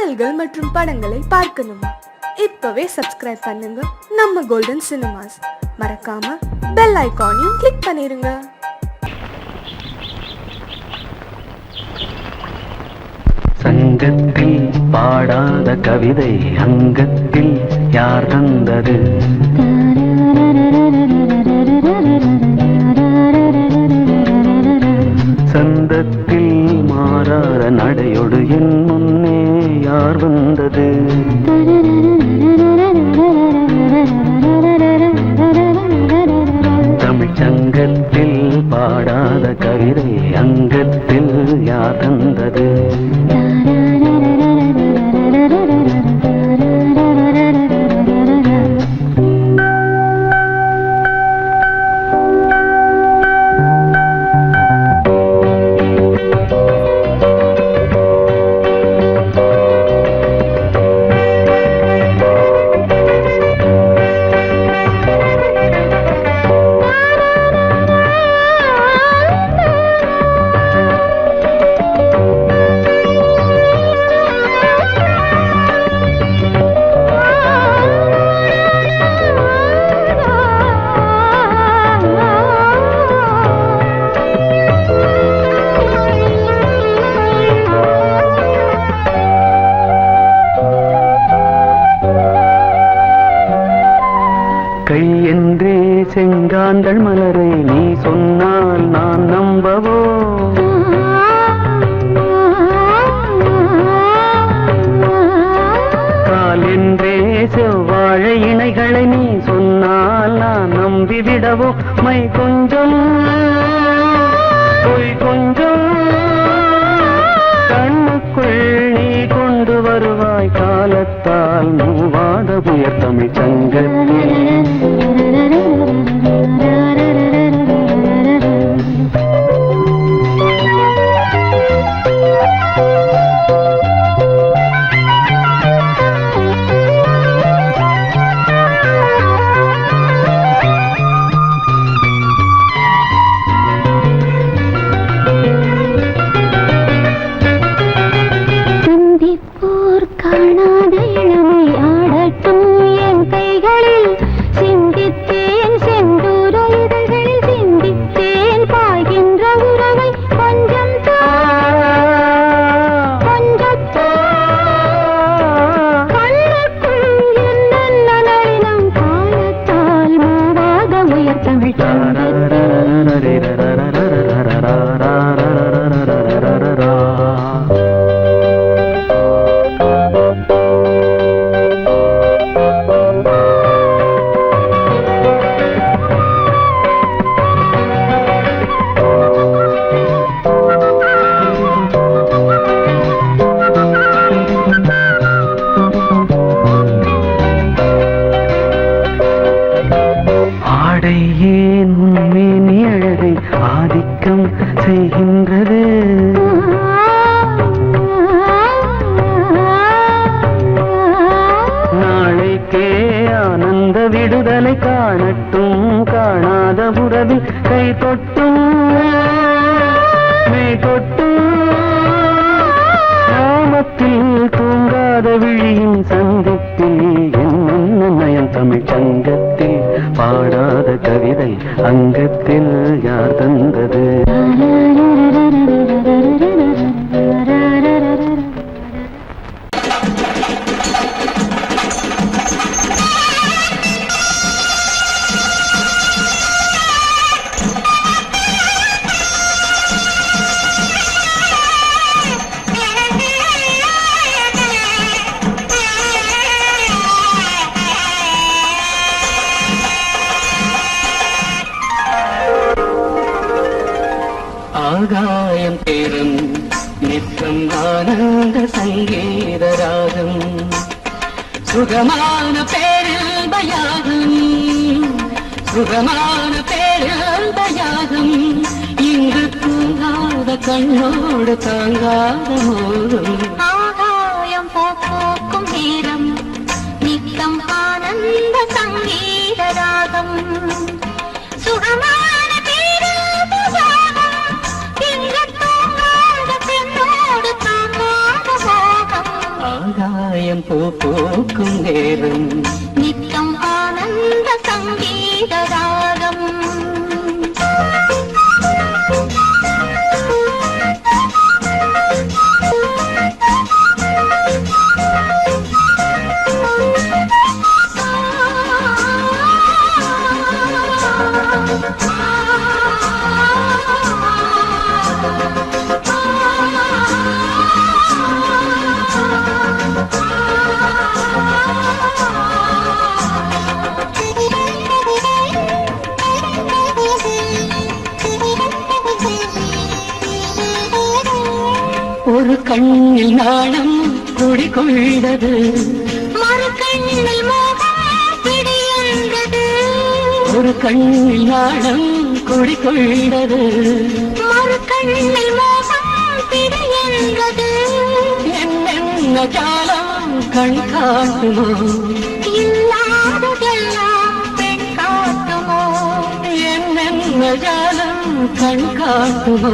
பாடல்கள் மற்றும் படங்களை பார்க்கணுமா? இப்பவே சப்ஸ்கிரைப் பண்ணுங்க நம்ம கோல்டன் சினிமாஸ். மறக்காம பெல் ஐகானையும் கிளிக் பண்ணிருங்க. சங்கத்தில் பாடாத கவிதை அங்கத்தில் யார் தந்தது? சந்தத்தில் மாறாத நடையோடு என் முன்னே யார் வந்தது? தமிழ்ச்சங்கத்தில் பாடாத கவிதை அங்கத்தில் யார் தந்தது? கை என்றே செங்காந்தள் மலரை நீ சொன்னால் நான் நம்பவோ? கால் என்றே செவ்வாழை இணைகளை நீ சொன்னால் நான் நம்பிவிடவோ? மை கொஞ்சம் பொய் கொஞ்சம் கண்ணுக்குள் நீ கொண்டு வருவாய் காலத்தால் மூவாத புயர் தமிழ் சங்கத்தில். ஏன் உண்மை நீ அழகை ஆதிக்கம் செய்கின்றது? நாளைக்கே ஆனந்த விடுதலை காணட்டும் காணாத உறவில் கை தொட்டும் மெய் தொட்டும் கிராமத்தில் தூங்காத விழியின் சந்திப்பில் என்ன நயம் தமிழ் சங்கத்தில் பாடாத கவிதை அங்கத்தில் யார் தந்தது? ஆகாயம் தேரும் நித்தம் ஆனந்த சங்கீத ராகம் சுகமான பேரில் பயாகம் சுகமான பேரில் பயாகம் இங்கு தூங்காத கண்ணோடு தாங்காத மோகம் ஆகாயம் போக்கும் நேரம் நித்தம் ஆனந்த சங்கீத ராகம் சுகமான ஆகாயம் பூ பூக்கும் நேரம் நித்தம் ஆனந்த சங்கீத ராகம் ஒரு கண்ணில் நாணம் குடிகொண்டது மறு கண்ணில் மோகம் பிடியந்தது ஒரு கண்ணில் நாணம் குடிகொண்டது மறு கண்ணில் மோகம் பிடியந்தது என்னென்ன காலம் கண் காட்டுமோ இல்லாததெல்லாம் பெண் காட்டுமோ என்னென்ன காலம் கண் காட்டுமோ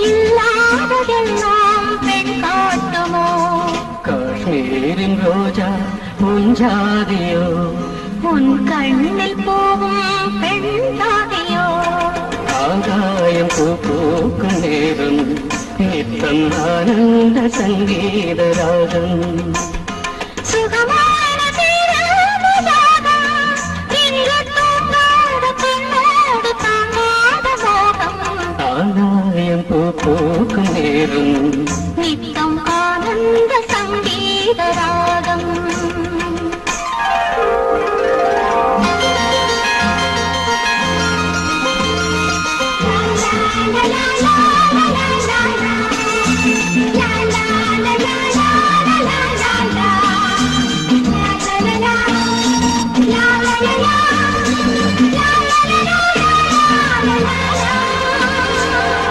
இல்லாததெல்லாம் பெண் காட்டுமோ காஷ்மீரின் ரோஜா முஞ்சாதியோ உன் கண்ணில் போகும் பெண் தாதியோ ஆகாயம் பூ பூக்கும் நேரம் நித்தம் ஆனந்த சங்கீத ராகம் சுகமான தீராததாகம் இங்கு தூங்காத பெண்ணோடு தாங்காத மோகம் ஆகாயம் பூ பூக்கும் நேரம் நித்தம் ஆனந்த சங்கீத ராகம்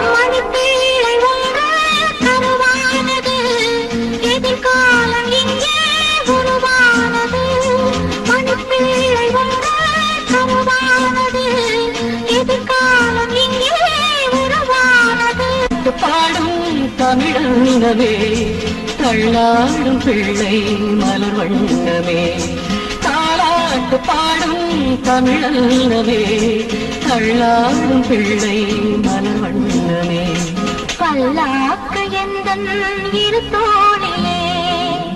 மணிப்பீழை ஒன்று கருவானது எதிர்காலம் இங்கே உருவானது மணிப்பீழை ஒன்று கருவானது எதிர்காலம் இங்கே உருவானது பாடும் தமிழனமே தள்ளாடும் பிள்ளை மலர் வண்ணமே தாலாட்டு பாடும் தமிழனமே தள்ளாடும் பிள்ளை மலர் வண்ணமே பல்லாக்கு எந்தன் இரு தோளிலே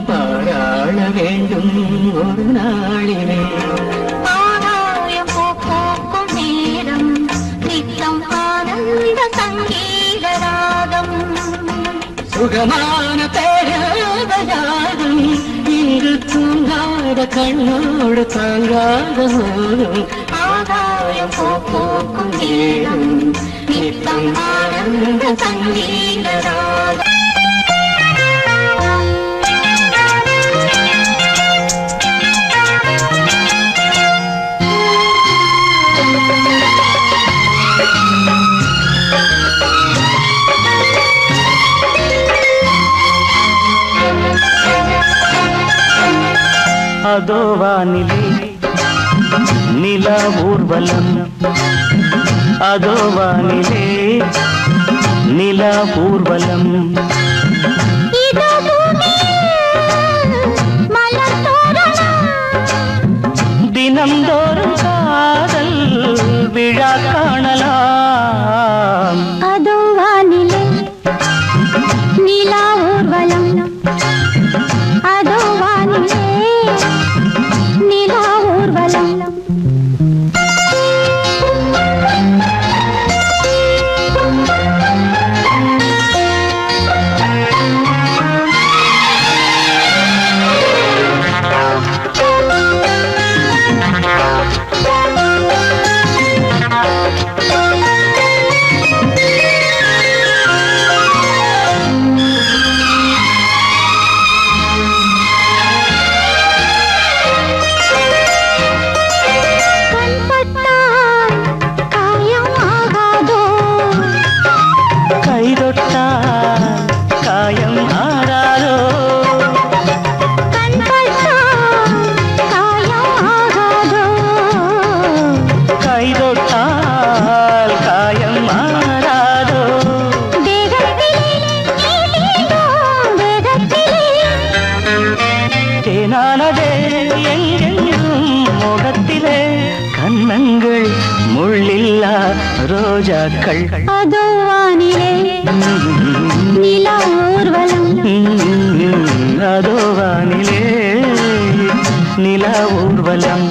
பாராள வேண்டும் ஒரு நாளிலே ஆகாயம் பூ பூக்கும் நேரம் நித்தம் ஆனந்த சங்கீத ராகம் சுகமான பேரவயாகும் இங்கு தூங்காத கண்ணோடு தாங்காத போதும் ஆகாயம் பூ பூக்கும் நேரம் நித்தம் ஆனந்த சங்கீத ராகம் அதோ வானிலே நிலா ஊர்வலம் அதோ வானிலே நிலா ஊர்வலம் இதோ பூமியில் மலர் தோரணம் தினம்தோறும் காதல் விழா காணலாம் அதோ வானிலே நிலா ஊர்வலம் அதோ வானிலே நிலா ஊர்வலம் தேனானதே எங்கெங்கும் முகத்திலே கன்னங்கள் முள்ளில்லா ரோஜாக்கள் அதோ வானிலே நிலா ஊர்வலம் அதோ வானிலே நிலா ஊர்வலம்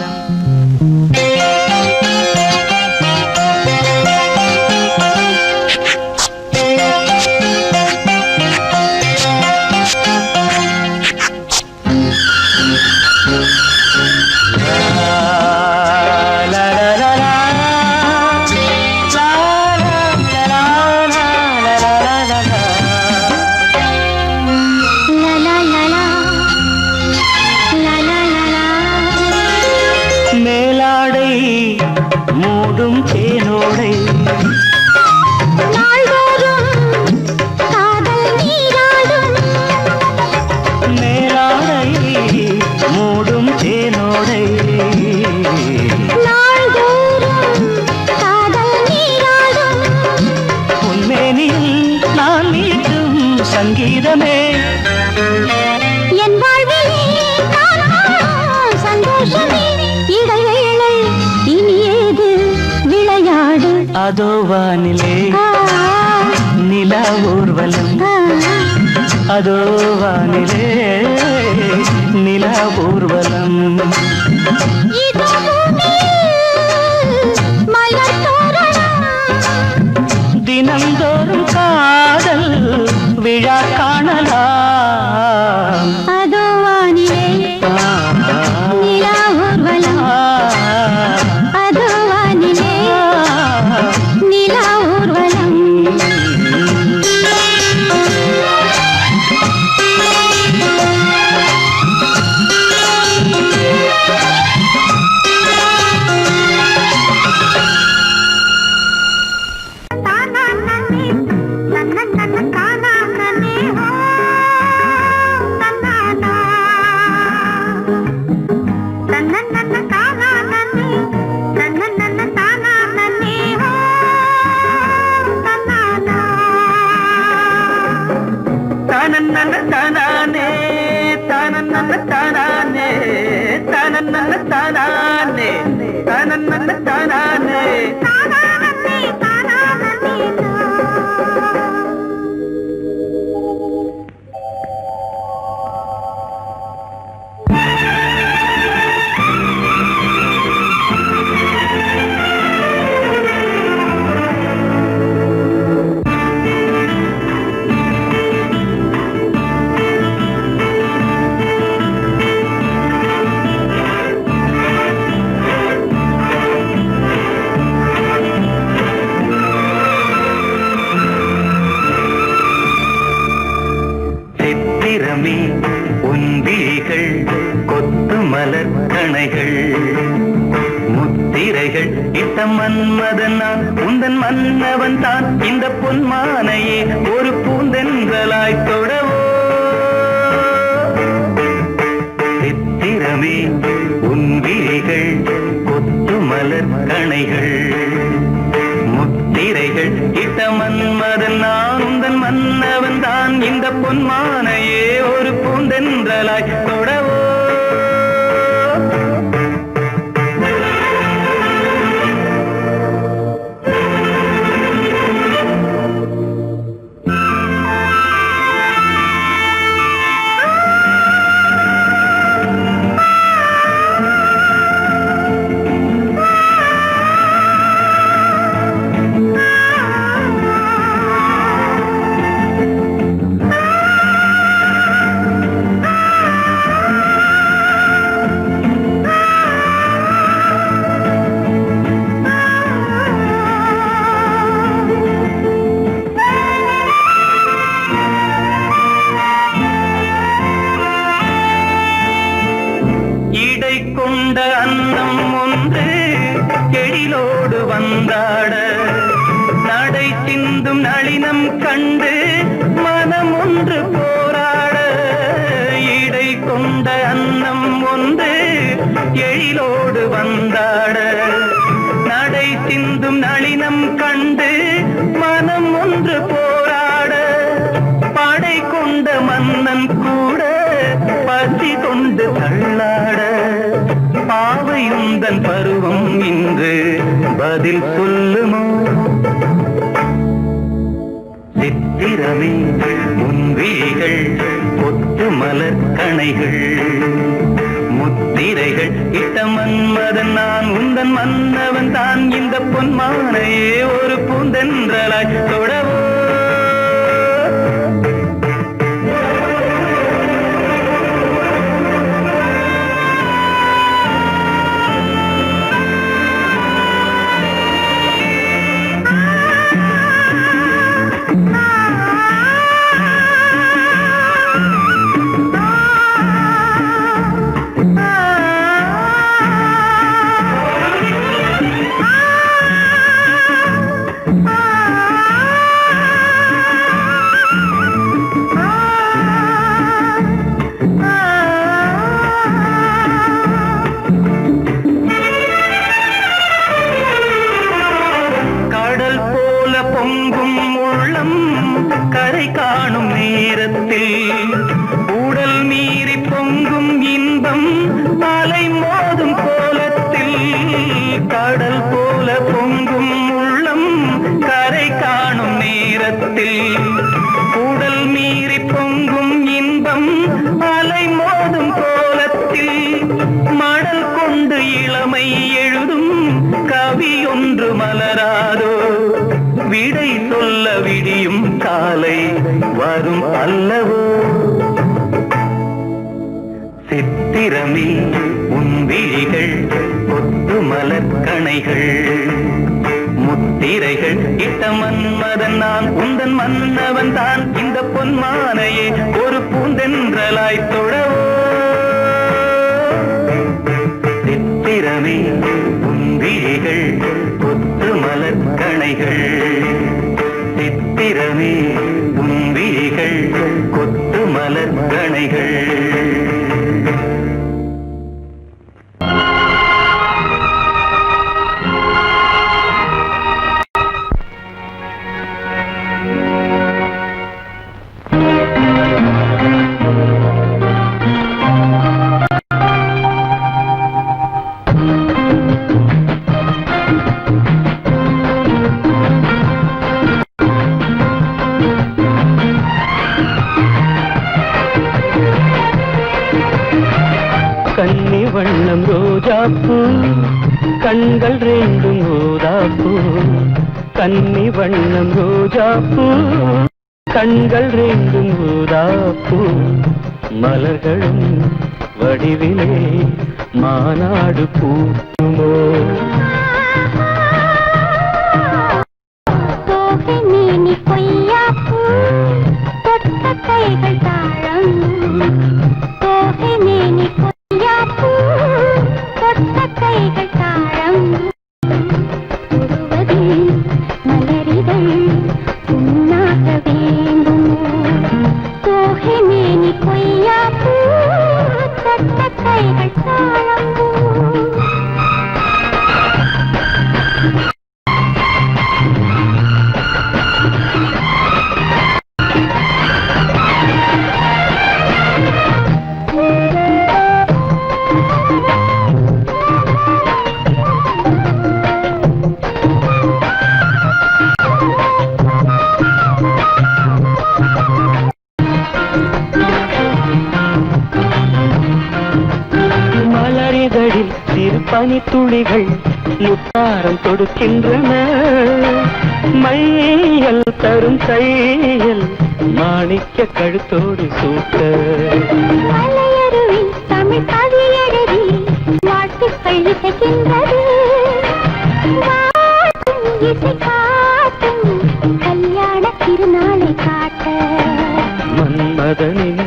லலா லலா லலா லலா மேலாடை மூடும் தேனோடை நாள்தோறும் காதல் நீராடும் மேலாடை மூடும் தேனோடை நாள்தோறும் காதல் நீராடும் உன்மேனியில் நான் மீட்டும் சங்கீதமே என் வாழ்விலே நான் காணும் சந்தோஷமே இடைவேளை இனி ஏது விளையாடு அதோ வானிலே ஆ, நிலா ஊர்வலம் ஆ, அதோ வானிலே நிலா ஊர்வலம் இதோ பூமியில் மலர் தோரணம் தினந்தோறும் காதல் விழா காணலாம் அதோ வானிலே நிலா ஊர்வலம் அதோ வானிலே நிலா ஊர்வலம் தானே தானே தானே தானே தானே சித்திரமே உன்விழிகள் கொத்து மலர் கணைகள் முத்திரைகள் இட்ட மன்மதன் நான் உந்தன் மன்னவன் தான் இந்த பொன்மானையே ஒரு பூந்தென்றலாய் தொடவோ சித்திரமே உன்விழிகள் கொத்து மலர் கணைகள் முத்திரைகள் இட்ட மன்மதன் நான் உந்தன் மன்னவன் தான் இந்த பொன்மானையே ஒரு பூந்தென்றலாய் தொடவோ கொண்ட அன்னம் ஒன்று எழிலோடு வந்தாட நடை சிந்தும் நளினம் கண்டு மனம் ஒன்று போராட இடை கொண்ட அன்னம் ஒன்று எழிலோடு வந்தாட நடை சிந்தும் நளினம் கண்டு மனம் ஒன்று போராட படை கொண்ட மன்னன் கூட பசி கொண்டு கொண்டு தள்ளாட பாவையுந்தன் பருவம் இன்று பதில் சொல்லுமோ சித்திரமே முன்விழிகள் கொத்து மலர் கணைகள் முத்திரைகள் இட்ட மன்மதன் நான் உந்தன் மன்னவன் தான் இந்த பொன்மானையே ஒரு பூந்தென்றலாய் தொடவோ பொங்கும் உள்ளம் கரை காணும் நேரத்தில் உடல் மீறி பொங்கும் இன்பம் அலை மோதும் கோலத்தில் கடல் போல பொங்கும் உள்ளம் கரை காணும் நேரத்தில் உடல் மீறி பொங்கும் இன்பம் அலை மோதும் கோலத்தில் மடல் கொண்டு இளமை எழுதும் கவி ஒன்று மலராதோ விடை சொல்ல விடியும் காலை வரும் அல்லவோ சித்திரமே உன் விழிகள் கொத்து மலர் கணைகள் முத்திரைகள் இட்ட மன்மதன் நான் உந்தன் மன்னவன் தான் இந்த பொன்மானையே ஒரு பூந்தென்றலாய் தொடவோ சித்திரமே உன் விழிகள் கொத்து மலர் கணைகள் சித்திரமே உன் விழிகள் கொத்து மலர் கணைகள் கன்னி வண்ணம் ரோஜாப்பூ கண்கள் ரெண்டும் ஊதாப்பூ கன்னி வண்ணம் ரோஜாப்பூ கண்கள் ரெண்டும் ஊதாப்பூ மலர்களும் வடிவிலே மாநாடு பூமோ கைகள் தாழம் கைகள் தாழம் மலரிதழ் உண்ணாக வேண்டும் தோகை மேனி கொய்யா பூ தொட்ட கைகள் தாழம் பனி துளிகள் முத்தாரம் தொடுக்கின்றன மையல் தரும் கையல் மாணிக்க கழுத்தோடு சூட்ட மலையருவி தமிழ் கவி எழுதி வாழ்த்துக்கள் இசைக்கின்றது இசை காட்டும் கல்யாண திருநாளை காட்ட மன்மதனின்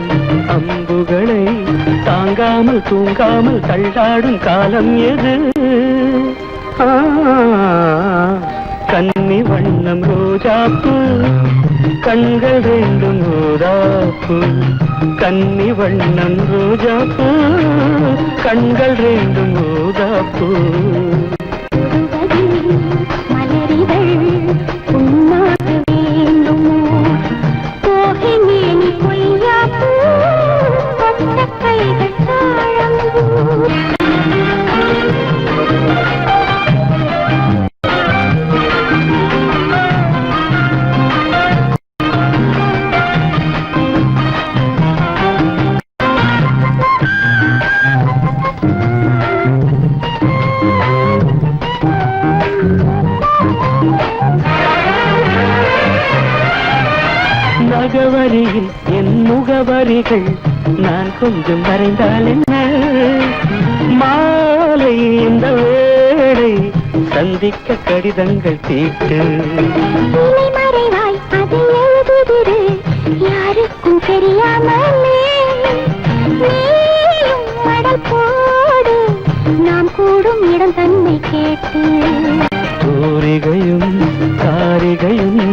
அம்புகளை தாங்காமல் தூங்காமல் தள்ளாடும் காலம் எது கன்னி வண்ணம் ரோஜாப்பூ கண்கள் ரெண்டும் ஊதாப்பூ கன்னி வண்ணம் ரோஜாப்பூ கண்கள் ரெண்டும் ஊதாப்பூ மலரிதழ் உண்ணாக வேண்டுமோ தோகை மேனி கொய்யா பூ தொட்ட கைகள் தாழ் கொஞ்சம் மறைந்தால் என்ன மாலை இந்த வேளை சந்திக்க கடிதங்கள் தீட்டு மறைவாய் அதை எழுதுதிரு யாருக்கும் தெரியாமலே நீயும் மடல் போடு நாம் கூடும் இடம் தன்னை கேட்டு தூரிகையும் காரிகையும்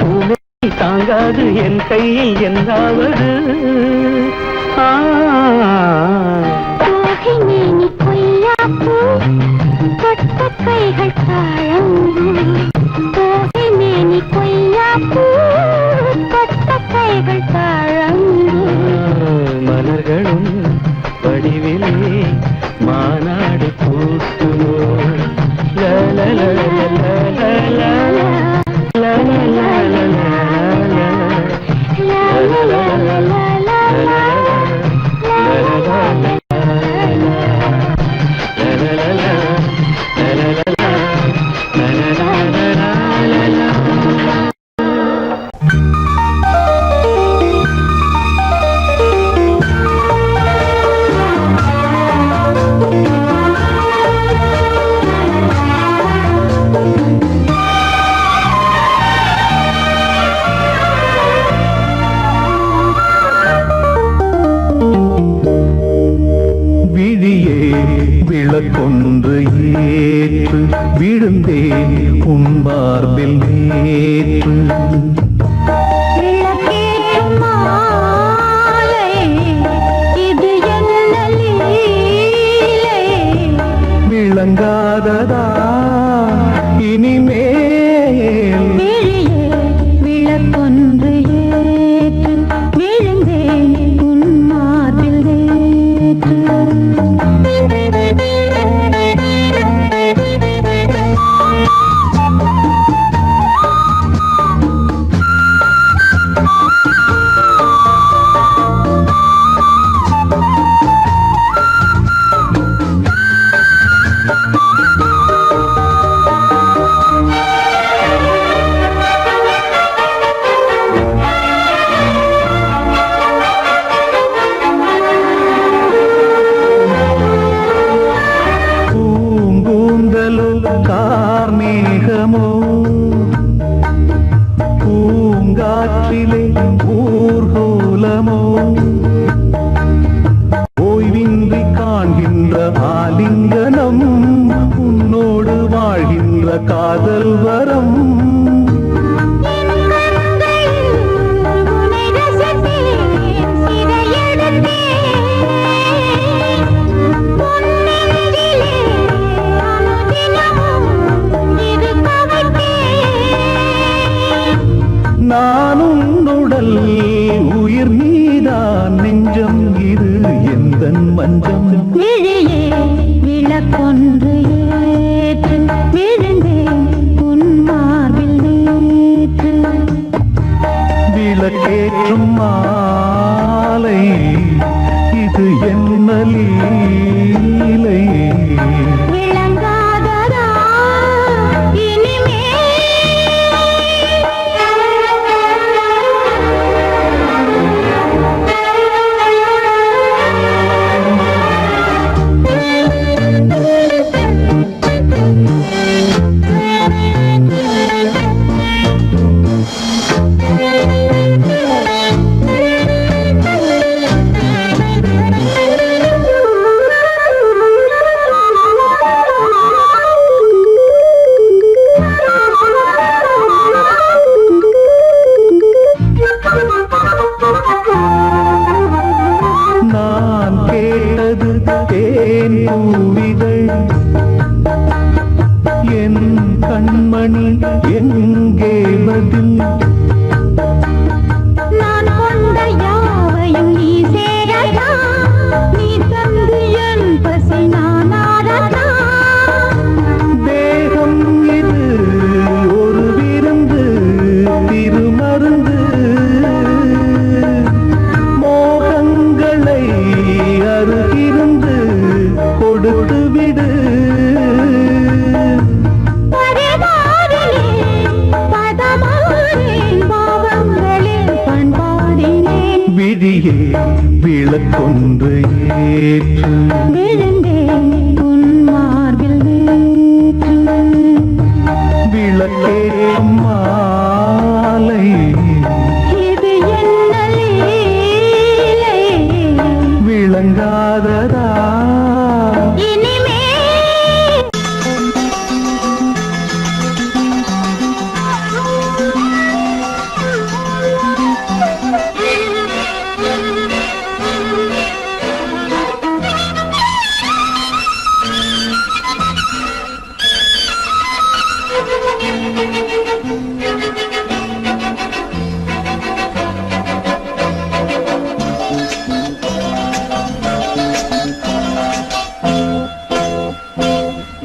பூனை தாங்காது என் கையை என்னாவது தோகை மேனி கொய்யாப்பூ தொட்ட கைகள் தாழங்கும் தோகை மேனி கொய்யாப்பூ தொட்ட கைகள் தாழங்கும் மலர்களும் வடிவிலே மாநாடு பூசுமோ விளக்கொன்று ஏற்று விழுந்தேன் உன் மார்பில் நேற்று விளங்காததா இனிமேல் விளக்கொன்று ஏற்று விழுந்தேன் உன் மார்பில் நேற்று கார்மேகமோ பூங்காற்றிலே ஊர்கோலமோ ஓய்வின்றி காண்கின்ற ஆலிங்கனம் உன்னோடு வாழ்கின்ற காதல் வரம் நான் உன்னுடல் உயிர் நீதான் நெஞ்சம் இது எந்தன் மஞ்சம் விழியே விளக்கொன்று ஏற்று விழுந்தேன் உன் மார்பில் நேற்று விளக்கேற்றும் மாலை இது என்ன லீலை விளங்காததா நான் கேட்டது தேன் பூவிதழ் என் கண்மணி எங்கே பதில் நான் கொண்ட யாவையும் நீ சேரதா நீ தந்து என் பசி நானாரதா தேகம் இது ஒரு விருந்து திருமருந்து மோகங்களை அருகிருந்து கொடுத்து விடு பதமானே ஏற்று விழுந்தேன் உன் மார்பில் நேற்று. விளக்கேற்றும் மாலை இது என்ன லீலை? விளங்காததா இனிமே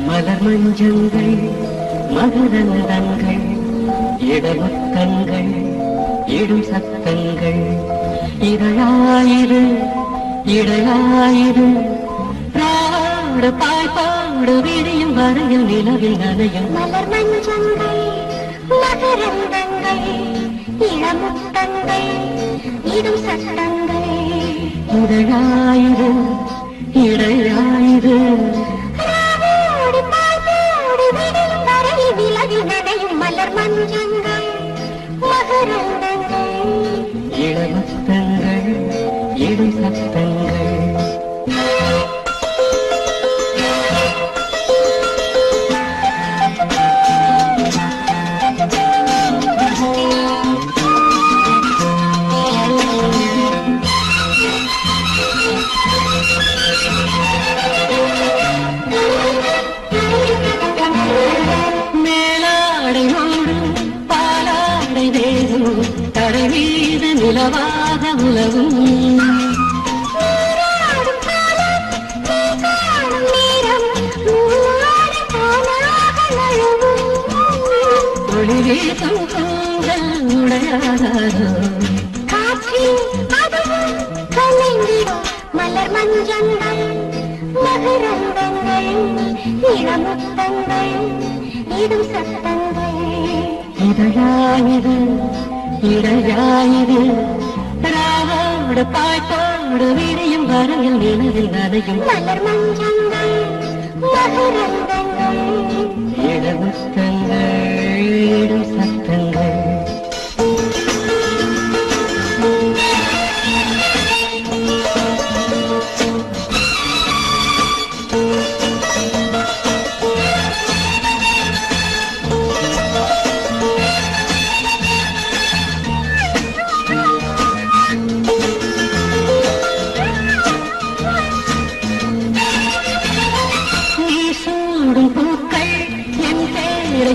மலர் மஞ்சங்கள் மகரந்தங்கள் இடமுத்தங்கள் இடும் சத்தங்கள் இதழாயிரு இடையாயிரு பாடு பாய்பாடு விடியும் வரையில் நிலவில் நனையும் மலர் மஞ்சங்கள் மகரந்தங்கள் இளமுத்தங்கள் இடும் சத்தங்கள் இதழாயிரு இடையாயிரு ராவோடு பாய்வோடு விடியும் வரையில் நிலவில் நனையும் மலர் மஞ்சங்கள் மகரந்தங்கள் இளமுத்தங்கள் இடும் சத்தங்கள் உலவாக உலவும் ஒளிவேசும் கூந்தல் உடையாதோ மலர் மஞ்சங்கள் மகரந்தங்கள் இளமுத்தங்கள் இடும் சத்தங்கள் இதழாயிரு இடையாயிரு ராவோடு பாய்த்தோடு விடியும் வரையில் நிலவில் நனையும் மலர் மஞ்சங்கள் மகரந்தங்கள் இளமுத்தங்கள் இடும் சத்தங்கள்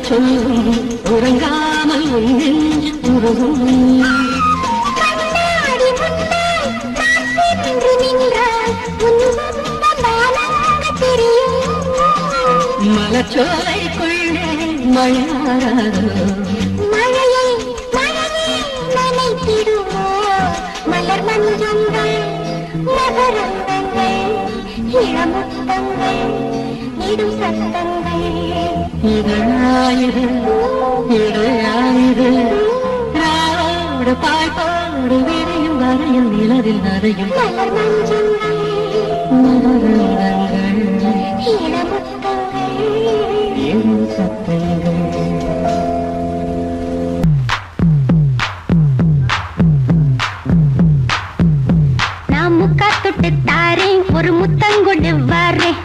சொல்லும் உறங்காமல் உன் நெஞ்சு உருகும் மலச்சோலைக்குள்ளே மழையாராதோ மழையை நனைத்திடுமோ மலர் மஞ்சங்கள் மகரந்தங்கள் இளமுத்தங்கள் இடும் சத்தங்கள் இதழாயிரு இடையாயிரு ராவோடு பாய்பாடு விரியும் வரையில் நிலவில் நனையும் மலர் மஞ்சங்கள் மகரந்தங்கள் இளமுத்தங்கள் இடும் சத்தங்கள் நான் முக்கா தொட்டு தாரேன் ஒரு முத்தங்கொண்டு வரேன்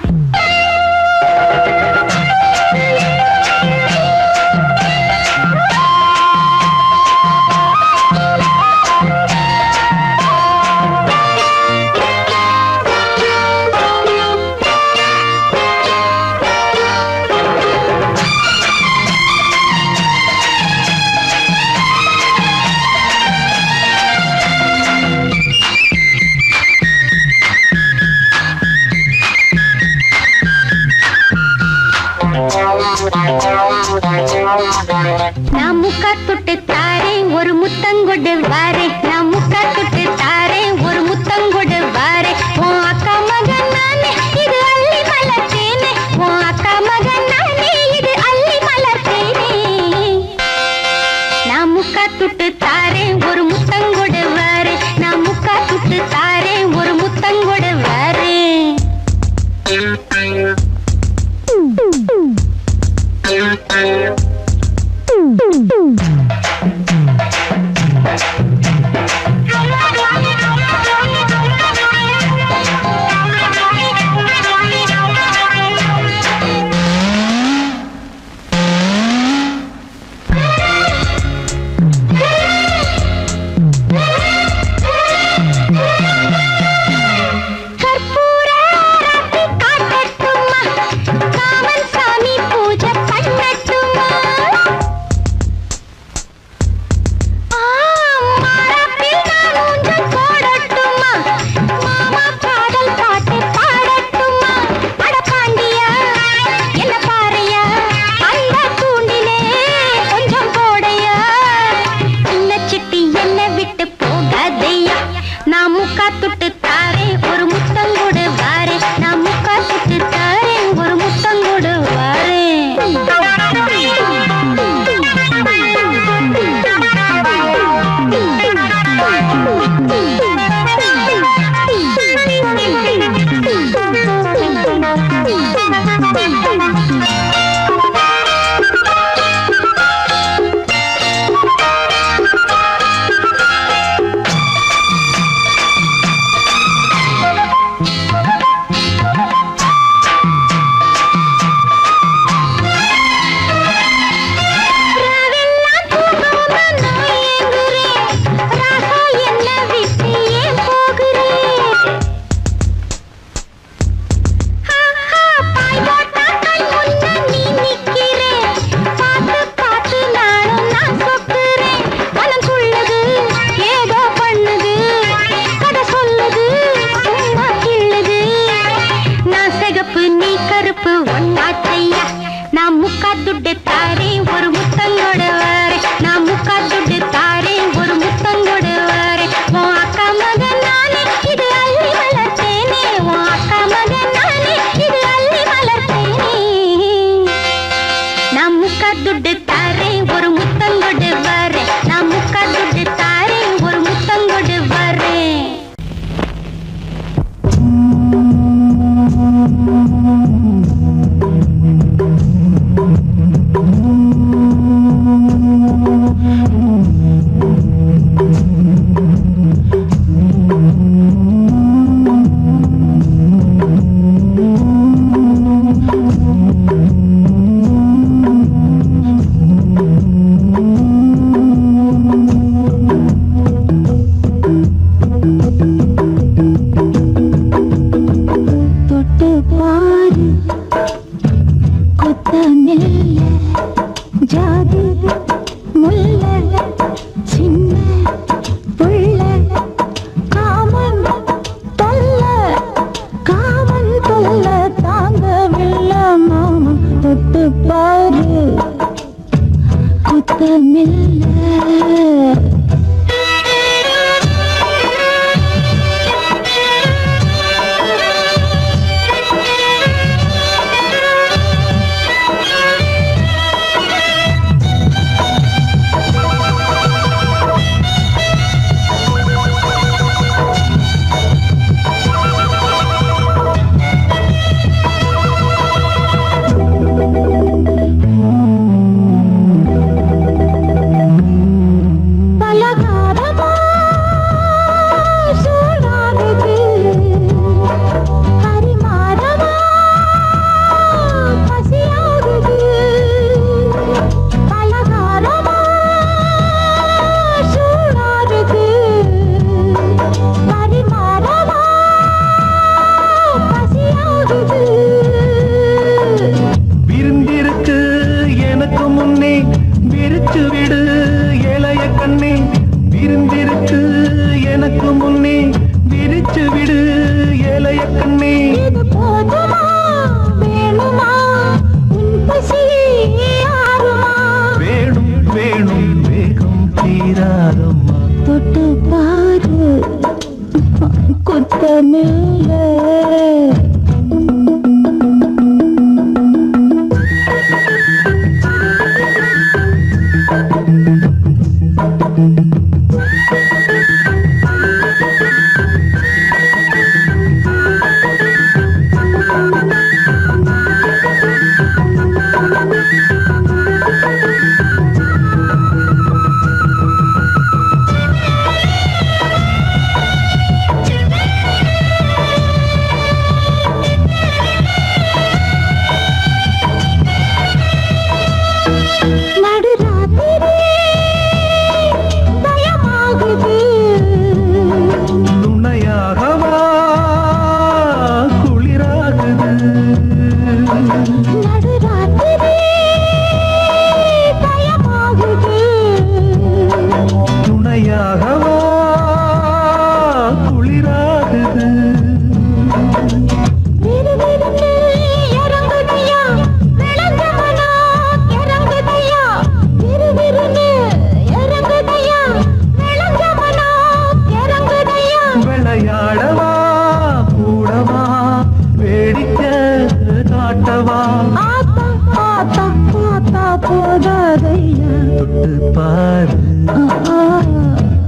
நான் முக்கா தொட்டு தாரேன் ஒரு முத்தங்கொண்டு வாரேன் நான் முக்கா தொட்டு தாரேன் ஒரு முத்தங்கொண்டு வாரேன் உன் அக்கா மகன் நானே இது அள்ளி மலர்த்தேனே உன் அக்கா மகன் நானே இது அள்ளி மலர்த்தேனே நான் முக்கா தொட்டு தாரேன் ஒரு முத்தங்கொண்டு வாரேன் நான் முக்கா தொட்டு தாரேன் ஒரு முத்தங்கொண்டு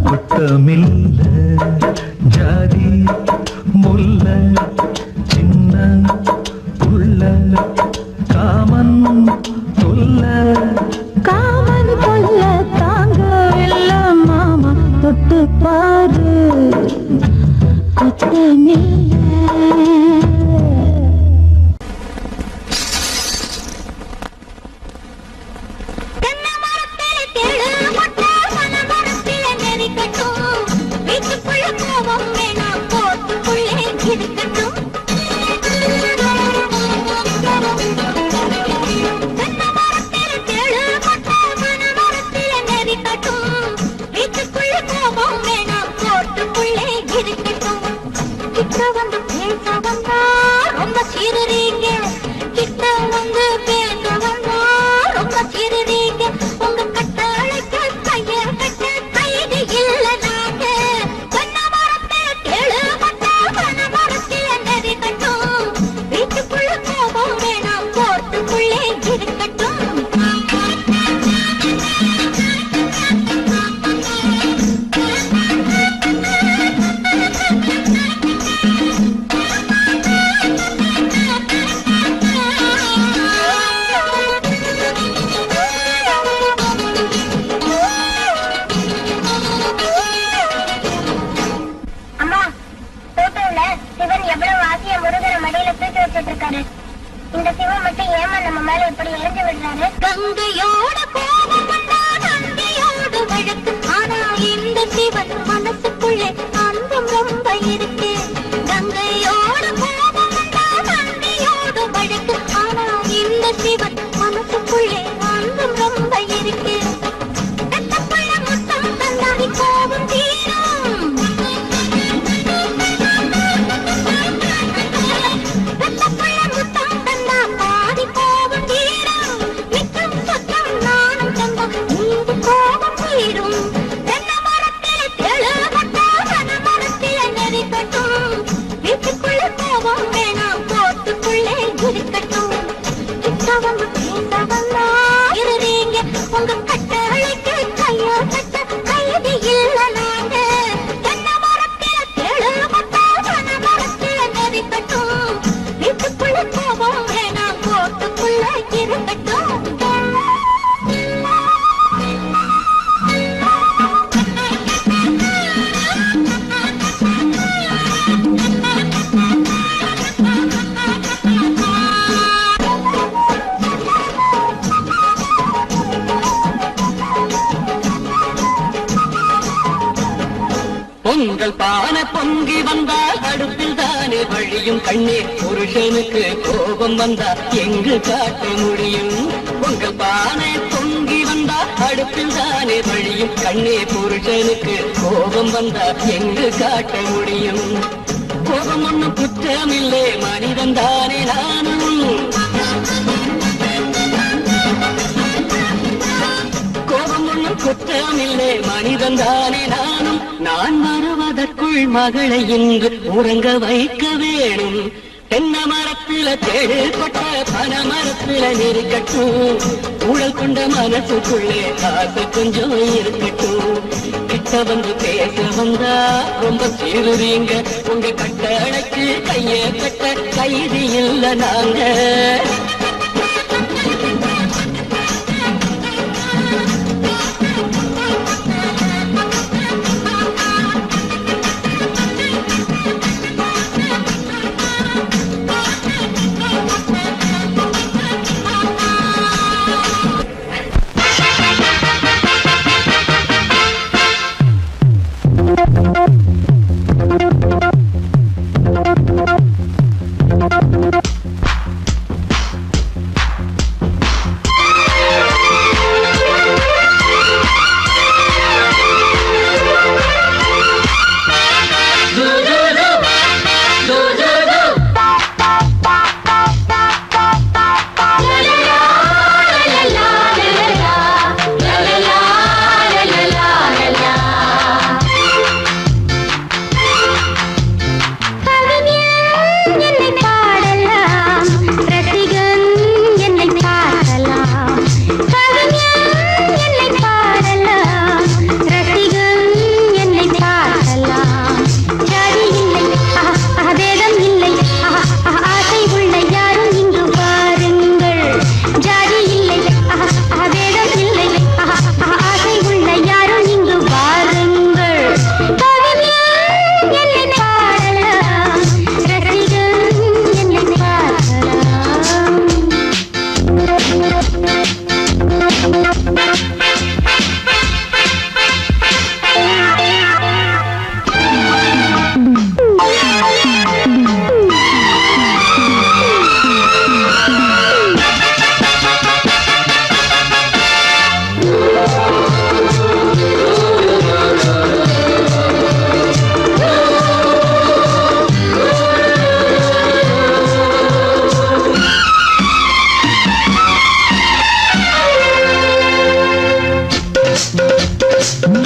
குத்தமில்லை. ஜாதி முல்ல சின்ன புள்ள காமன் தொல்ல தாங்க இல்ல மாமா தொட்டு பாரு குத்தமில்லை. ரொம்ப சீரீங்க கிட்ட வந்து பேச வந்தா ரொம்ப சீரீங்க உங்க கட்டாளைக்கு கைய கட்ட கைது இல்ல நாங்க பண்ண மரத்தில் கேளு பட்டா பண்ண மரத்தில் நெறி கட்டும் வீட்டுக்குள்ள கோபம் வேணாம் போட்டுக்குள்ளே இருக்கட்டும். இந்த சிவன் மட்டும் ஏமா நம்ம மேல இப்படி இறந்து விடுறாரு? கங்கையோட கோபம் வந்தா கங்கையோடு வழக்கு. ஆனா இந்த சிவன் மனசுக்குள்ளே அன்பம் ரொம்ப இருக்கு. கங்கையோட கோபம் வந்தா கங்கையோடு வழக்கு. ஆனா இந்த சிவன் மனசுக்குள்ளே அன்பம் ரொம்ப இருக்கு. கட்டப்பள்ள முத்தம் தந்தாரி கோபம் தீரும். உங்க கட்டளைக்கு கைய கட்ட கைது இல்ல நாங்க தென்னை மரத்தில தேழு பட்டா தென்னை மரத்தில நெறிக்கட்டும் வீட்டுக்குள்ள கோபம் வேணாம் கோட்டுக்குள்ள இருக்கட்டும். பொங்கல் பானை பொங்கி வந்தால் அடுப்பில் தானே வழியும் கண்ணே புருஷனுக்கு கோபம் வந்தா எங்கு காட்ட முடியும். பொங்கல் பானை பொங்கி வந்தால் அடுப்பில் தானே வழியும் கண்ணே புருஷனுக்கு கோபம் வந்தா எங்கு காட்ட முடியும். கோபம் ஒன்னும் குற்றமில்லை மனிதன் தானே நானும். கோபம் ஒன்னும் குற்றமில்லை மனிதன் தானே நானும். நான் வருவதற்குள் தமிழ் மகளை இங்கு உறங்க வைக்க வேணும். தென்னை மரத்துல தேடு கொட்ட பனை மரத்துல நெருக்கட்டும். ஊழல் கொண்ட மனசுக்குள்ளே காசு கொஞ்சம் இருக்கட்டும். கிட்ட வந்து பேச வந்தா ரொம்ப சீருறீங்க. உங்க கட்டளைக்கு கைய கட்ட கைதி இல்ல நாங்க.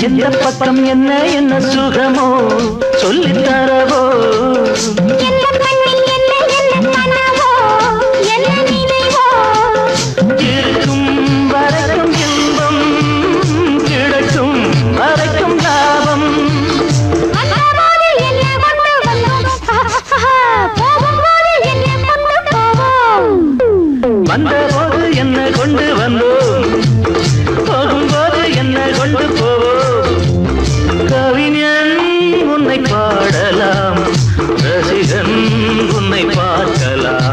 எந்த பக்கம் என்ன என்ன சுகமோ சொல்லித்தரவோ. இருக்கும் வரைக்கும் இன்பம் கிடைக்கும் வரைக்கும் லாபம். வந்தபோது என்ன கொண்டு வந்தோம், போகும்போது என்ன கொண்டு போவோம். கவிஞன் உன்னை பாடலாம், ரசிகன் உன்னை பார்க்கலாம்.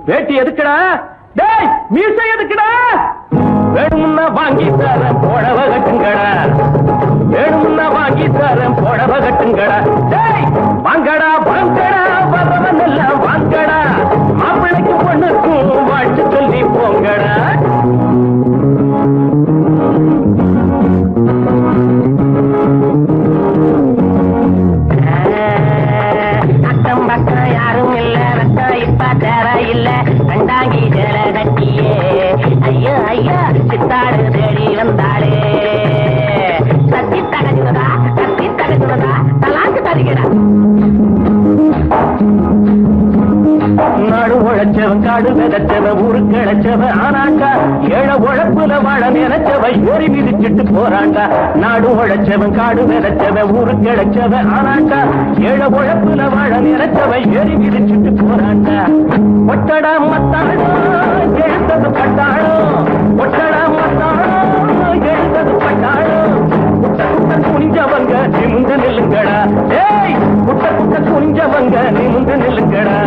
வேட்டி எதுக்குடா? டேய் மீசை எதுக்குடா? வேணும்னா வாங்கி தரேன் புடவ கட்டுங்கடா. வேணும்னா வாங்கி தரேன் புடவ கட்டுங்கடா. டேய் வாங்கடா வாங்கடா வரவன் எல்லாம் வாங்கடா மாப்பிளைக்கு பொண்ணுக்கும் வாழ்த்து சொல்லி போங்கடா அக்கம் பக்கம் யாரும் இல்ல ரத்தம் இப்ப தேவை இல்ல கண்டாங்கி ஜல கட்டியே ஐயோ ஐயோ சித்தாடு தேடி வந்தாளே தத்தி தகச்சுதா தலாக்கு தருகிறா நாடு உழைச்சவன் காடு விதைச்சவன் ஊருக்கு இழைச்சவன் ஆனாண்டா ஏழை உழைப்புல வாழ நினைச்சவ ஏறி மிதிச்சிட்டு போறாண்டா நாடு உழைச்சவன் காடு விதைச்சவன் ஊருக்கு இழைச்சவன் ஆனாண்டா ஏழை உழைப்புல வாழ நினைச்சவ ஏறி மிதிச்சிட்டு போறாண்டா ஒட்டடா மத்தாளோ எழுத்தது பட்டாளோ ஒட்டடா மத்தாளோ எழுத்தது பட்டாளோ குனிஞ்சவங்க நிமிந்து நில்லுங்கடா ஏய் குட்ட குட்ட குனிஞ்சவங்க நிமிந்து நில்லுங்கடா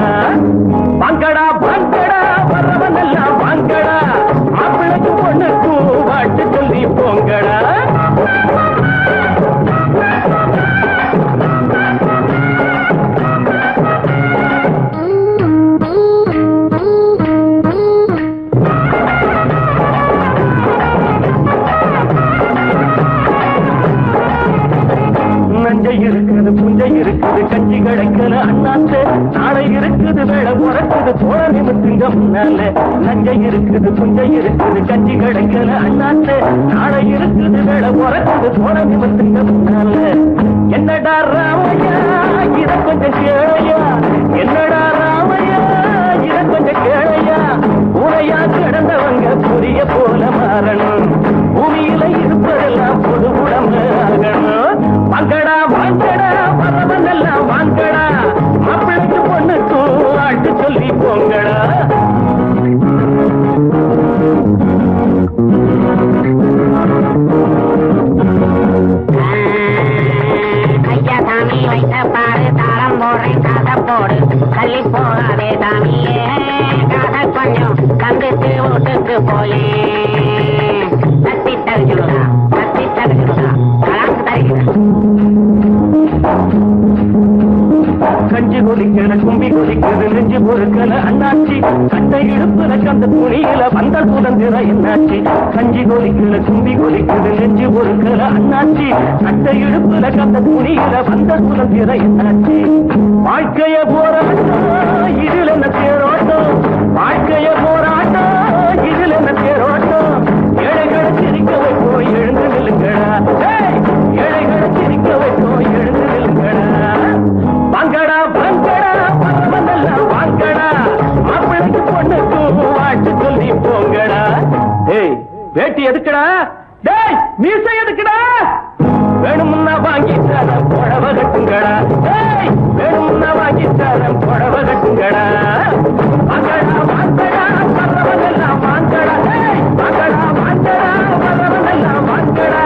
வாங்கடா வாங்கடா வரவன் எல்லாம் வாங்கடா மாப்பிளைக்கு பொண்ணுக்கும் வாழ்த்து சொல்லி போங்கடா இருக்குது புஞ்சை இருக்குது கஞ்சி கிடைக்கல அண்ணாத்து நாளை இருக்குது வேலை உறக்குது தோழ நிமித்துங்க முன்னால நஞ்சை இருக்குது புஞ்சை இருக்குது கஞ்சி கிடைக்கல அண்ணாத்து நாளை இருக்குது வேலை உறக்குது தோழ நிமித்துங்க முன்னால என்னடா ராமையா இத கொஞ்சம் கேளையா என்னடா ராமையா இத கொஞ்சம் கேளையா உரையா கிடந்தவங்க புரிய போல மாறணும் பூமியில இருப்பதெல்லாம் பொது உடம்பு ஆகணும் வாங்கடா வாங்கடா வரவன் எல்லாம் வாங்கடா மாப்பிளைக்கு பொண்ணுக்கும் ஆட்டு சொல்லி போங்கடா ஐயா சாமி வைத்த பாரு தாளம் போடுறேன் காதை போடு தள்ளி போகாதே சாமியே காதை கொஞ்சம் கந்துட்டு வீட்டுக்கு போயே தத்தி தருச்சுடா கலாக்கு தருகிறேன் கஞ்சி கொதிக்கல கும்பி கொதிக்குது நெஞ்சு பொறுக்கல அண்ணாச்சி சட்டை இடுப்புல கந்த துணியில வந்த சுதந்திரம் என்னாச்சு கஞ்சி கொதிக்கல கும்பி கொதிக்குது நெஞ்சு பொறுக்கல அண்ணாச்சி சட்டை இடுப்புல கந்த துணியில வந்த சுதந்திரம் என்னாச்சு வாழ்க்கைய போராட்டம் இதில் என்ன தேரோட்டம் வாழ்க்கைய போராட்டம் இதில் என்ன தேரோட்டம் ஏழைகளை சிரிக்க வைப்போம் எழுந்து நில்லுங்கடா ஏழைகளை சிரிக்க வைப்போம் எழுந்து நில்லுங்கடா வாங்கடா வாங்கடா வரவனெல்லாம் வாங்கடா மாப்பிளைக்கு பொண்ணுக்கும் வாழ்த்து சொல்லி போங்கடா டேய் வேட்டி எதுக்குடா டேய் மீசை எதுக்குடா வேணும்னா வாங்கி தரம் புடவை கட்டுங்கடா டேய் வேணும்னா வாங்கி தரம் புடவை கட்டுங்கடா வாங்கடா வாங்கடா வரவனெல்லாம் வாங்கடா டேய் வாங்கடா வாங்கடா வரவனெல்லாம் வாங்கடா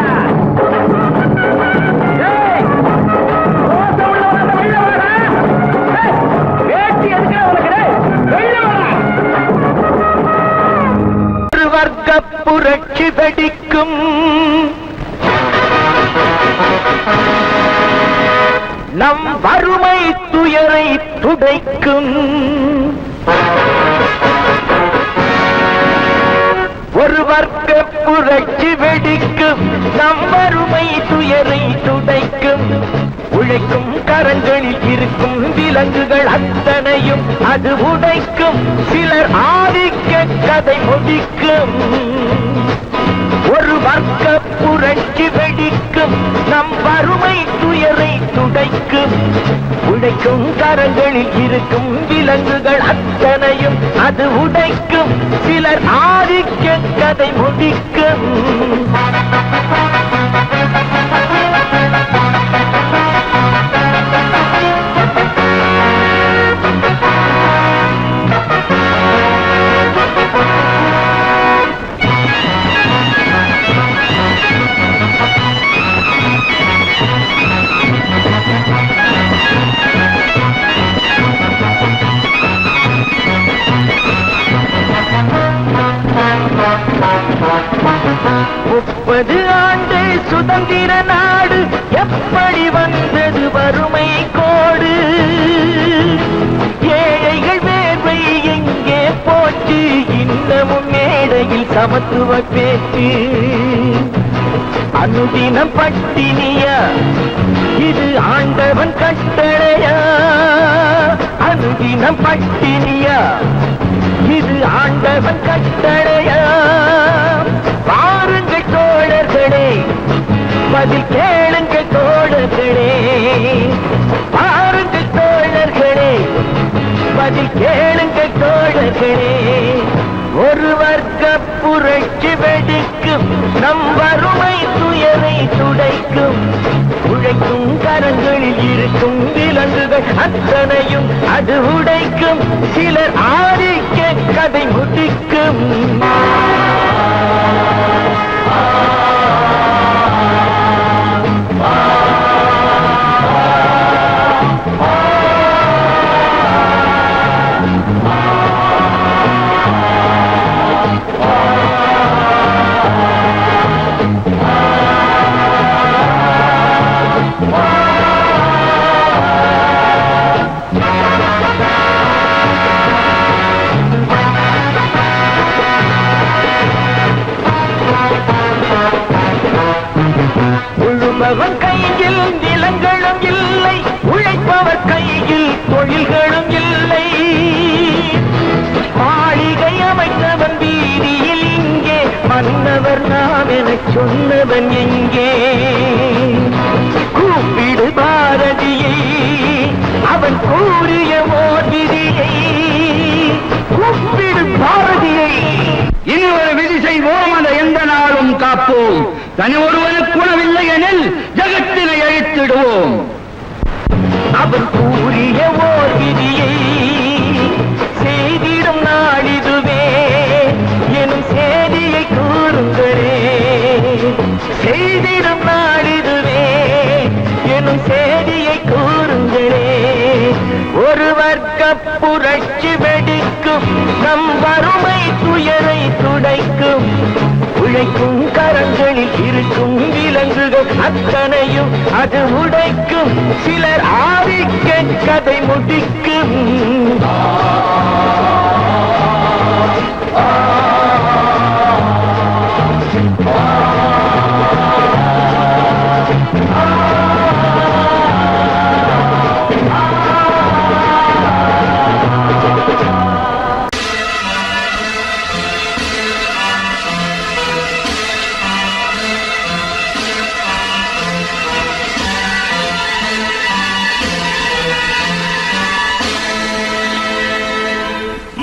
வர்க்க புரட்சி வெடிக்கும் நம் வறுமை துயரை துடைக்கும் ஒரு வர்க்க புரட்சி வெடிக்கும் நம் வறுமை துயரை துடைக்கும் உழைக்கும் கரங்களில் இருக்கும் விலங்குகள் அத்தனையும் அது உடைக்கும் சிலர் ஆதிக்க கதை முடிக்கும் ஒரு வர்க்க புரட்சி வெடிக்கும் நம் வறுமை துயரை துடைக்கும் உழைக்கும் கரங்களில் இருக்கும் விலங்குகள் அத்தனையும் அது உடைக்கும் சிலர் ஆதிக்க கதை முடிக்கும் சமத்துவ பேச்சு அனுதினம் பட்டினியா இது ஆண்டவன் கட்டளையா அனுதினம் பட்டினியா இது ஆண்டவன் கட்டளையா பாருங்கள் தோழர்களே பதில் கேளுங்கள் தோழர்களே பாருங்கள் தோழர்களே பதில் கேளுங்கள் தோழர்களே ஒரு வர்க்க புரட்சி வெடிக்கும் நம் வறுமை துயரை துடைக்கும் உழைக்கும் கரங்களில் இருக்கும் விலங்குகள் அத்தனையும் அது உடைக்கும் சிலர் ஆதிக்க கதை முடிக்கும் உழுபவன் கையில் நிலங்களும் இல்லை உழைப்பவர் கையில் தொழில்களும் இல்லை மாளிகை அமைத்தவன் வீதியில் இங்கே மன்னவர் நாம் என சொன்னவன் எங்கே கூப்பிடு பாரதியை அவன் கூறிய ஓர் விதியை கூப்பிடு பாரதியை இனி ஒரு விதி செய்வோம் அதை எந்த நாளும் காப்போம் தனி ஒருவனுக்கு உணவில்லை எனில் ஜகத்தினை அழித்திடுவோம் அவன் கூறிய ஓர் விதியை செய்திடும் நாளிதுவே எனும் செய்தியை கூறுங்களே செய்திடும் நாளிதுவே எனும் செய்தியை கூறுங்களே ஒரு வர்க்க புரட்சி வெடிக்கும் நம் வறுமை துயரை துடைக்கும் உழைக்கும் கரங்களில் இருக்கும் விலங்குகள் அத்தனையும் அது உடைக்கும் சிலர் ஆதிக்க கதை முடிக்கும்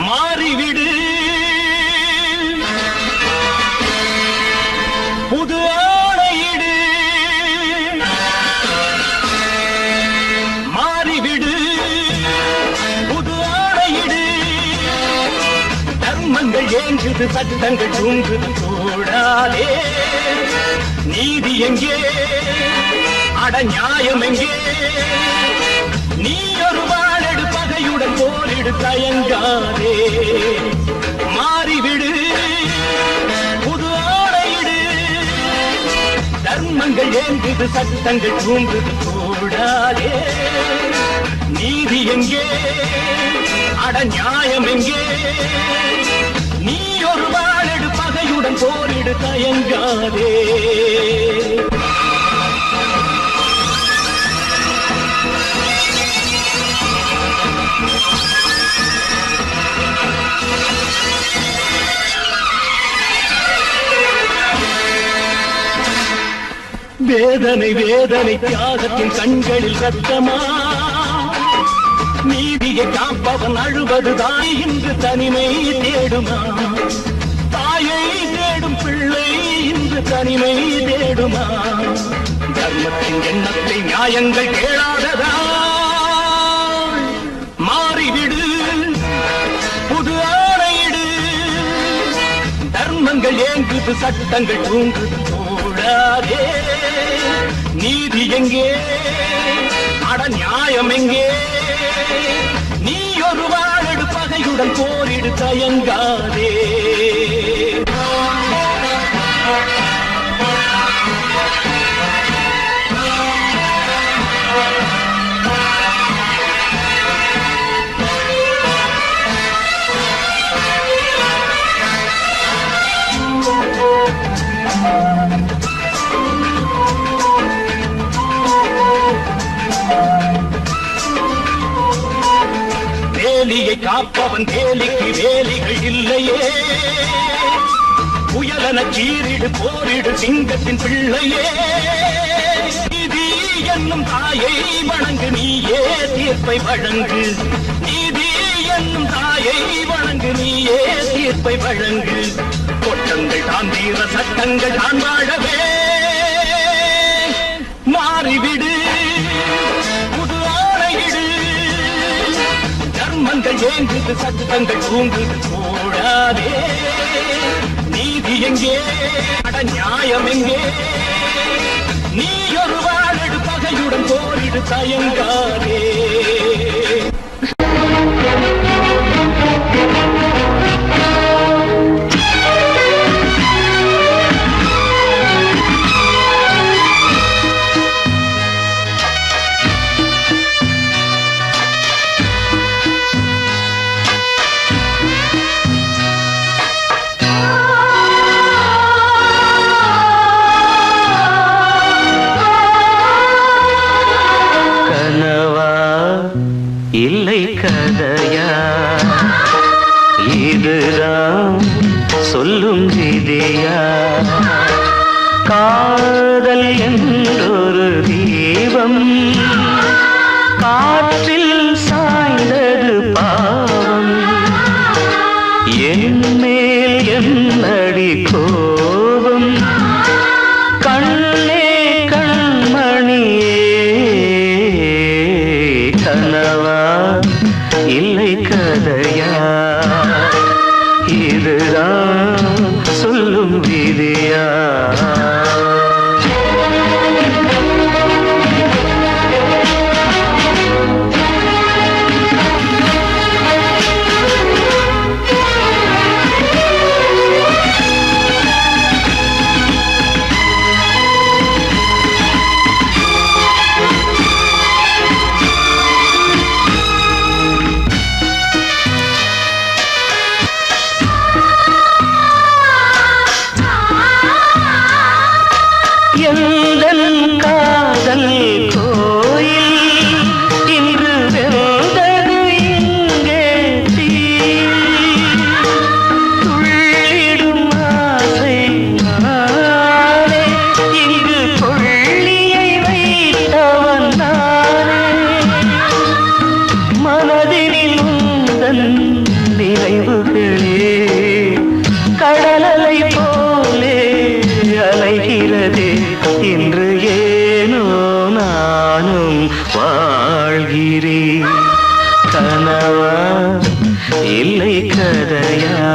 மாறிவிடு புது ஆணையிடு மாறிவிடு புது ஆணையிடு தர்மங்கள் ஏங்குது சட்டங்கள் தூங்குது தோடாலே நீதி எங்கே அட நியாயம் எங்கே நீ ஒரு வாழெடு பகையுடன் போரிடு தயங்காதே மாறிவிடு புது ஆணையிடு தர்மங்கள் ஏங்குது சட்டங்கள் தூங்குது கூடாதே நீதி எங்கே அட நியாயம் எங்கே நீ ஒரு வாழெடு பகையுடன் போரிடு தயங்காதே வேதனை வேதனை தியாகத்தின் கண்களில் ரத்தமா நீதியை காப்பவன் அழுவதுதான் இன்று தனிமை தேடுமா தாயை தேடும் பிள்ளை இன்று தனிமை தேடுமா தர்மத்தின் எண்ணத்தை நியாயங்கள் கேளாததா மாறிவிடு புது ஆணையிடு தர்மங்கள் ஏங்குது சட்டங்கள் தூங்குது தோடாதே நீதி எங்கே அட நியாயம் எங்கே நீ ஒரு வாழெடு பகையுடன் போரிடு தயங்காதே வேலியை காப்பவன் வேலிக்கு வேலிகள் இல்லையே, புயலன சீரிடு போரிடு சிங்கத்தின் பிள்ளையே, நீதி என்னும் தாயை வணங்கு நீயே தீர்ப்பை வழங்கு, நீதி என்னும் தாயை வணங்கு நீயே தீர்ப்பை வழங்கு, கொட்டங்கள் தான் தீர சட்டங்கள் தான் வாழவே மாறிவிடு புது ஆணையிடு, தர்மங்கள் ஏங்குது சட்டங்கள் தூங்குது கூடாதே, நீதி எங்கே அட நியாயம் எங்கே, நீ ஒரு வாழடு பகையுடன் போரிடு தயங்காதே. இல்லை கதையா இதுதான் சொல்லும் விதியா, காதல் என்றொரு தீபம் காற்றில் சாய்ந்தது பாவம், என் மேல் என்னடி கோபம் கண்ணே கண்மணியே, கனவா இல்லை கதையா இதுதான் சொல்லும் விதியா. எந்தன் காதல் கோயில் இன்று வெந்தது இங்கே தீ, துள்ளிடும் ஆசை நானே, இங்கு கொள்ளியை வைத்தவன் நானே, மனதினில் உந்தன் நினைவுகளே கடலலை போலே அலைகிறதே, இன்று ஏனோ நானும் வாழ்கிறேன், கனவா இல்லை கதையா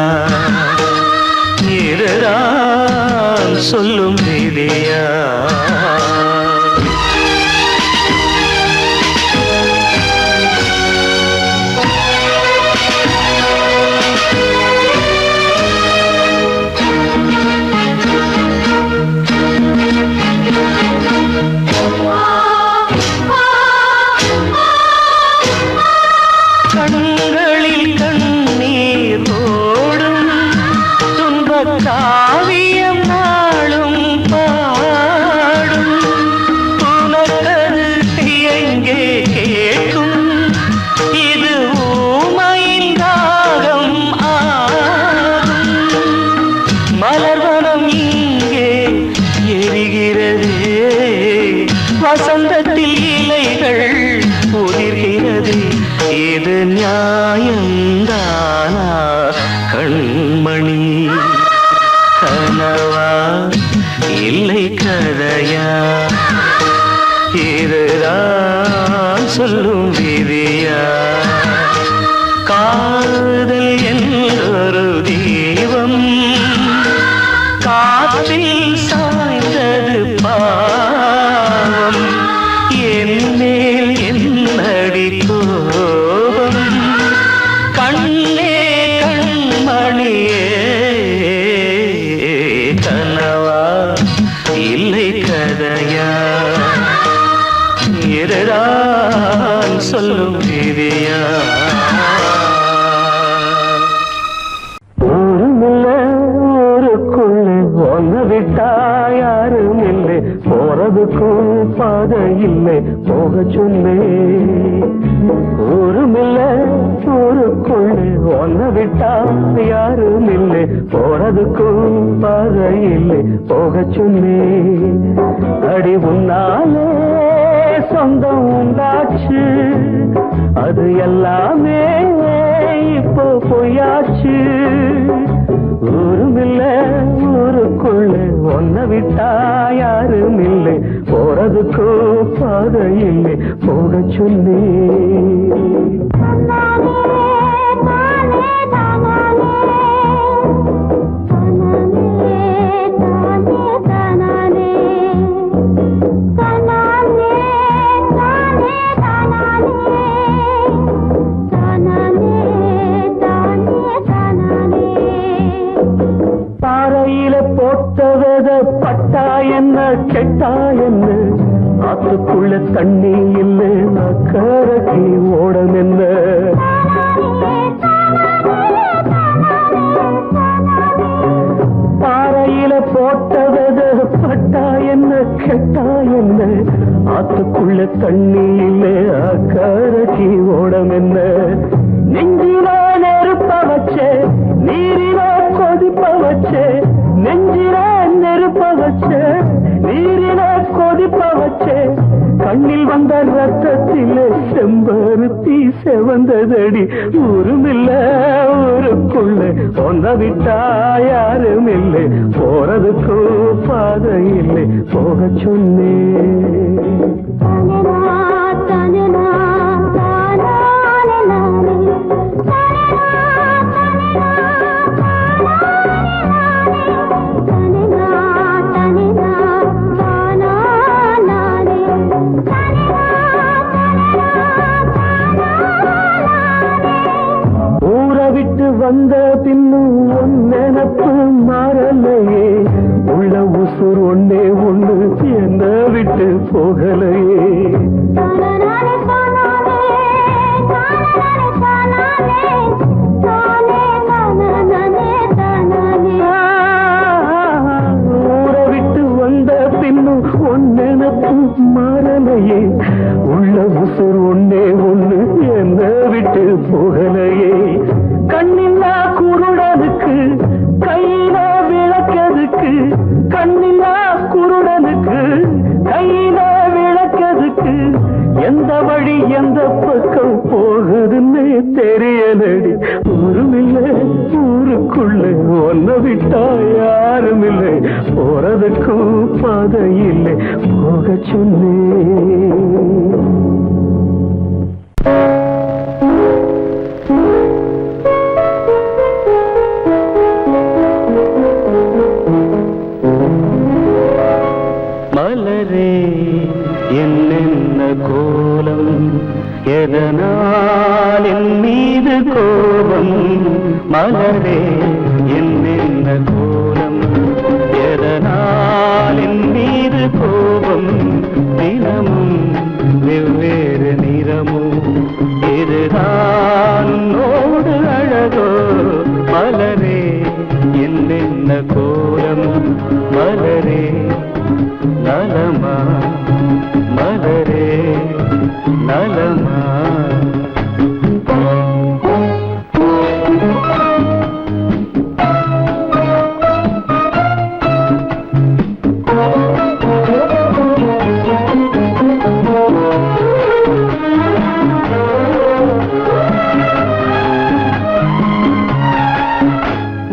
இதுதான் சொல்லும் விதியா. கண்களில் கண்ணீர் ஓடும் துன்பக் காவியம் நாளும் பாடும், இல்லை போக சொன்னே ஊருமில்ல ஊருக்குள்ளே ஒன்ன விட்டா யாரும் இல்லை போறதுக்கும் பாதை இல்லை போக சொன்னே அடி உன்னாலே சொந்தம் உண்டாச்சு அது எல்லாமே இப்போ பொய்யாச்சு ஊருமில்ல ஊருக்குள்ள ஒன்ன விட்டா யாரும் இல்லை போறதுக்கோ பாதை இல்லை போக சொல்லி பட்டா என்ன கெட்டா என்ன ஆத்துக்குள்ள தண்ணி இல்லை அக்கறைக்கு ஓடம் என்ன பாறையில போட்டவத பட்டா என்ன கெட்டா என்ன ஆத்துக்குள்ள தண்ணி இல்லை அக்கறைக்கு ஓடம் என்ன நெஞ்சில நெருப்ப வச்சே நீரில கொதிப்ப வச்சே நெஞ்சில நெருப்ப வச்சே நீரில கொதிப்ப வச்சே கண்ணில் வந்த ரத்தத்திலே செம்பருத்தி செவந்ததடி ஊருமில்ல ஊருக்குள்ள ஒன்ன விட்டா யாரும் இல்லை போறதுக்கு பாதை இல்லை போக சொன்னே வந்த பின்னும் உன் நினப்பு மாறலையே உள்ள உசுர் ஒன்னே ஒண்ணு என்ன விட்டு போகலையே ஊரை விட்டு வந்த பின்னும் உன் நினப்பு மாறலையே உள்ள உசுர் ஒன்னே ஒண்ணு என்ன விட்டு போகலையே கண்ணில்லா குருடனுக்கு கையில விளக்கதுக்கு கண்ணில்லா குருடனுக்கு கையில விளக்கதுக்கு எந்த வழி எந்த பக்கம் போகுதுன்னு தெரியலடி ஊருமில்லை ஊருக்குள்ள ஒன்ன விட்டா யாரும் இல்லை போறதுக்கும் பாதை இல்லை போக சொன்னே மலரே என்னென்ன கோலம் எதனால் என் மீது கோபம் மலரே என்னென்ன கோலம் எதனால் என் மீது கோபம் தினமும் வெவ்வேறு நிறமும் இதுதான் உன்னோடு அழகோ மலரே என்னென்ன கோலம் மலரே நலமா மலரே நலமா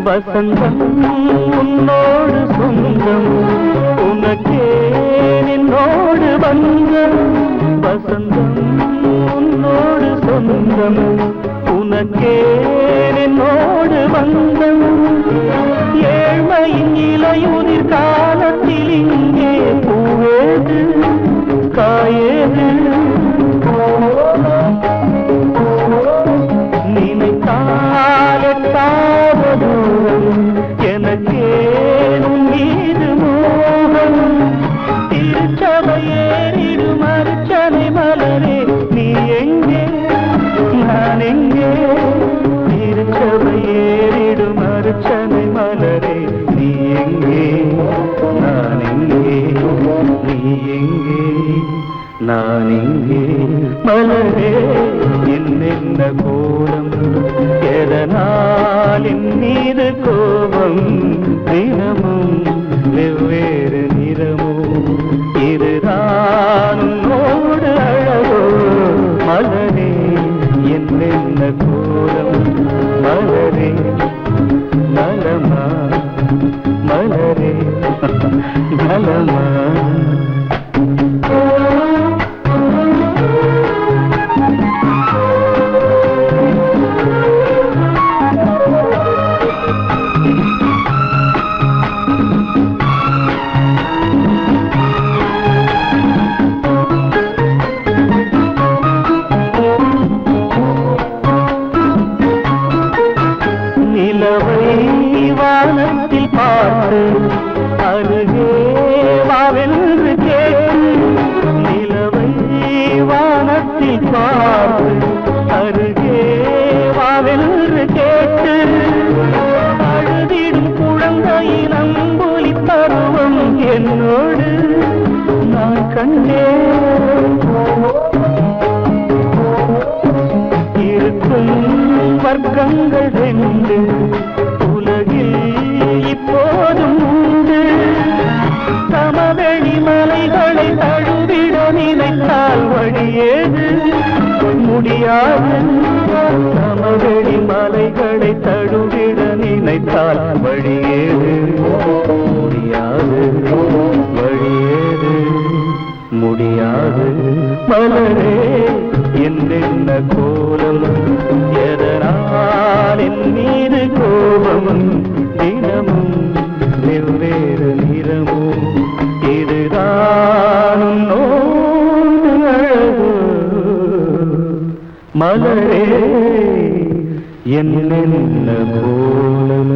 வசந்தம் உன்னோடு சொந்தம் உனக்கே நின்னோடு பந்தம் வசந்தம் உன்னோடு சொந்தம் உனக்கே நின்னோடு பந்தம் ஏழ்மையின் இலையுதிர் காலத்தில் இங்கே பூவேது காயேது எனக்கேனும் மீது மோகம் திருச்சபையேறிடும் அர்ச்சனை மலரே நீ எங்கே நான் எங்கே திருச்சபையே மலரே என்னென்ன கோலம் எதனால் என் மீது கோபம் தினமும் வெவ்வேறு நிறமும் இதுதான் உன்னோடு அழகோ மலரே என்னென்ன கோலம் மலரே நலமா மலரே நலமா நிலவை வானத்தில் பார்த்து அருகே வாவென்று கேட்டு நிலவை வானத்தில் பார்த்து அருகே வாவென்று கேட்டு அழுதிடும் குழந்தையின் அம்புலி பருவம் என்னோடு நான் கண்டேன் இருக்கும் வர்க்கங்கள் ரெண்டு உலகில் இப்போதும் உண்டு சமவெளி மலைகளை தழுவிட நினைத்தால் வழியேது முடியாது சமவெளி மலைகளை தழுவிட நினைத்தால் வழியேது முடியாது வழியேது முடியாது மலரே என்னென்ன கோலம் எதனால் என் மீது கோபம் தினமும் வெவ்வேறு நிறமும் இதுதான் உன்னோடு அழகு மலரே என்னென்ன கோலம்